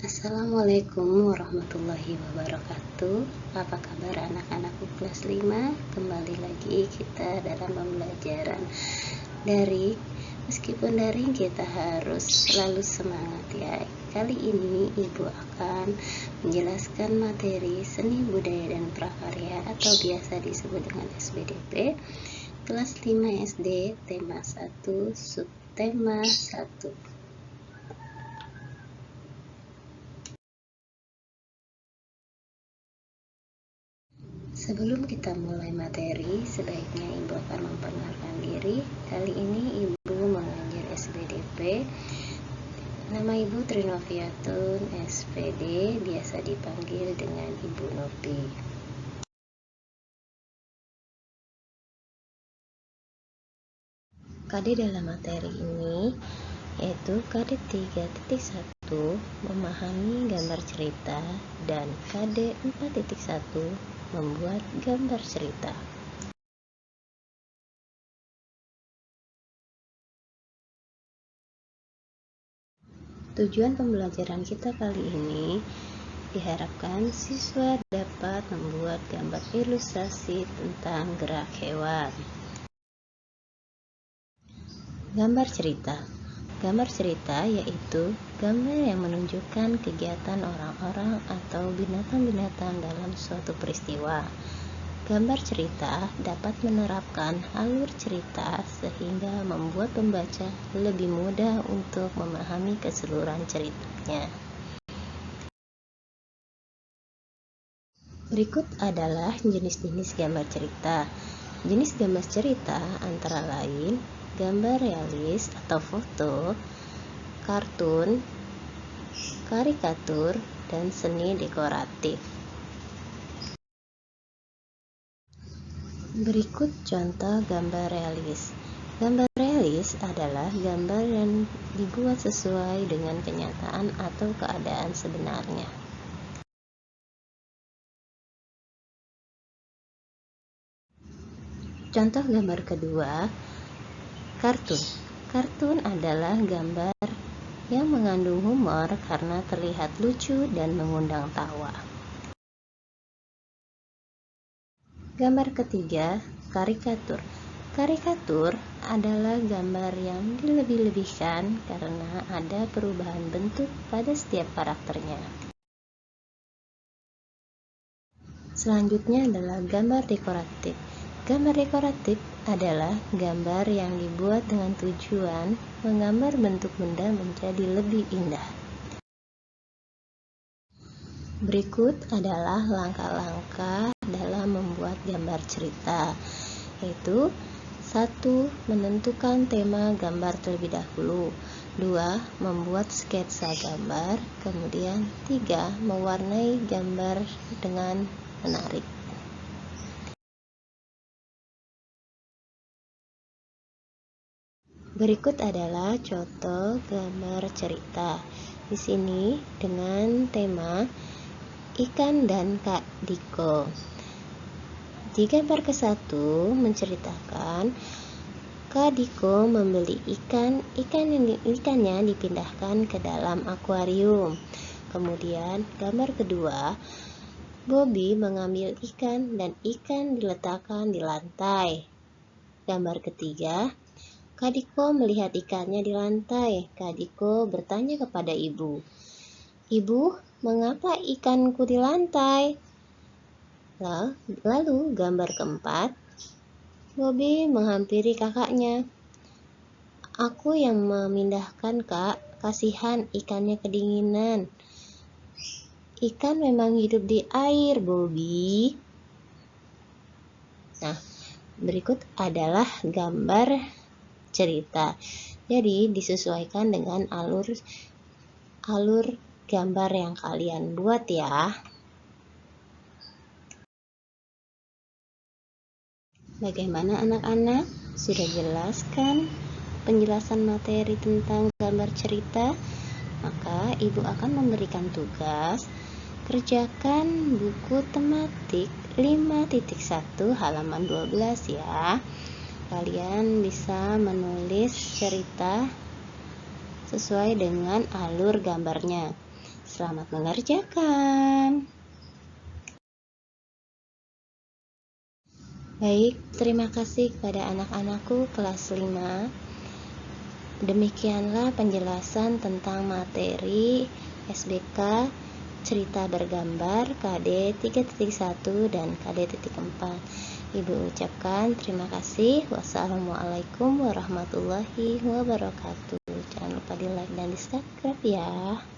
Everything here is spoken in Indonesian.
Assalamualaikum warahmatullahi wabarakatuh. Apa kabar anak-anakku kelas 5? Kembali lagi kita dalam pembelajaran daring. Meskipun daring, kita harus selalu semangat ya. Kali ini Ibu akan menjelaskan materi seni budaya dan prakarya atau biasa disebut dengan SBDP kelas 5 SD, tema 1, subtema 1. Sebelum kita mulai materi, sebaiknya Ibu akan memperkenalkan diri. Kali ini Ibu mengajar SBDP. Nama Ibu Trinoviatun, SPD, biasa dipanggil dengan Ibu Nopi. KD dalam materi ini yaitu KD 3.1 memahami gambar cerita dan KD 4.1 membuat gambar cerita. Tujuan pembelajaran kita kali ini diharapkan siswa dapat membuat gambar ilustrasi tentang gerak hewan. Gambar cerita. Gambar cerita yaitu gambar yang menunjukkan kegiatan orang-orang atau binatang-binatang dalam suatu peristiwa. Gambar cerita dapat menerapkan alur cerita sehingga membuat pembaca lebih mudah untuk memahami keseluruhan ceritanya. Berikut adalah jenis-jenis gambar cerita. Jenis gambar cerita antara lain gambar realis atau foto, kartun, karikatur, dan seni dekoratif. Berikut contoh gambar realis. Gambar realis adalah gambar yang dibuat sesuai dengan kenyataan atau keadaan sebenarnya. Contoh gambar kedua, kartun. Kartun adalah gambar yang mengandung humor karena terlihat lucu dan mengundang tawa. Gambar ketiga, karikatur. Karikatur adalah gambar yang dilebih-lebihkan karena ada perubahan bentuk pada setiap karakternya. Selanjutnya adalah gambar dekoratif. Gambar dekoratif adalah gambar yang dibuat dengan tujuan menggambar bentuk benda menjadi lebih indah. Berikut adalah langkah-langkah dalam membuat gambar cerita, yaitu 1. Menentukan tema gambar terlebih dahulu. 2. Membuat sketsa gambar. Kemudian 3. Mewarnai gambar dengan menarik. Berikut adalah contoh gambar cerita. Di sini dengan tema ikan dan Kak Diko. Di gambar ke-1 menceritakan Kak Diko membeli ikannya dipindahkan ke dalam akuarium. Kemudian gambar kedua, Bobby mengambil ikan dan ikan diletakkan di lantai. Gambar ketiga, Kak Diko melihat ikannya di lantai. Kak Diko bertanya kepada ibu, "Ibu, mengapa ikanku di lantai?" Lalu gambar keempat, Bobby menghampiri kakaknya. "Aku yang memindahkan, Kak. Kasihan ikannya kedinginan." "Ikan memang hidup di air, Bobby." Nah, berikut adalah gambar cerita. Jadi disesuaikan dengan alur gambar yang kalian buat ya. Bagaimana anak-anak? Sudah jelas kan penjelasan materi tentang gambar cerita? Maka Ibu akan memberikan tugas kerjakan buku tematik 5.1 halaman 12 ya. Kalian bisa menulis cerita sesuai dengan alur gambarnya. Selamat mengerjakan. Baik, terima kasih kepada anak-anakku kelas 5. Demikianlah penjelasan tentang materi SBK cerita bergambar KD 3.1 dan KD 4. Ibu ucapkan terima kasih. Wassalamualaikum warahmatullahi wabarakatuh. Jangan lupa di like dan di subscribe ya.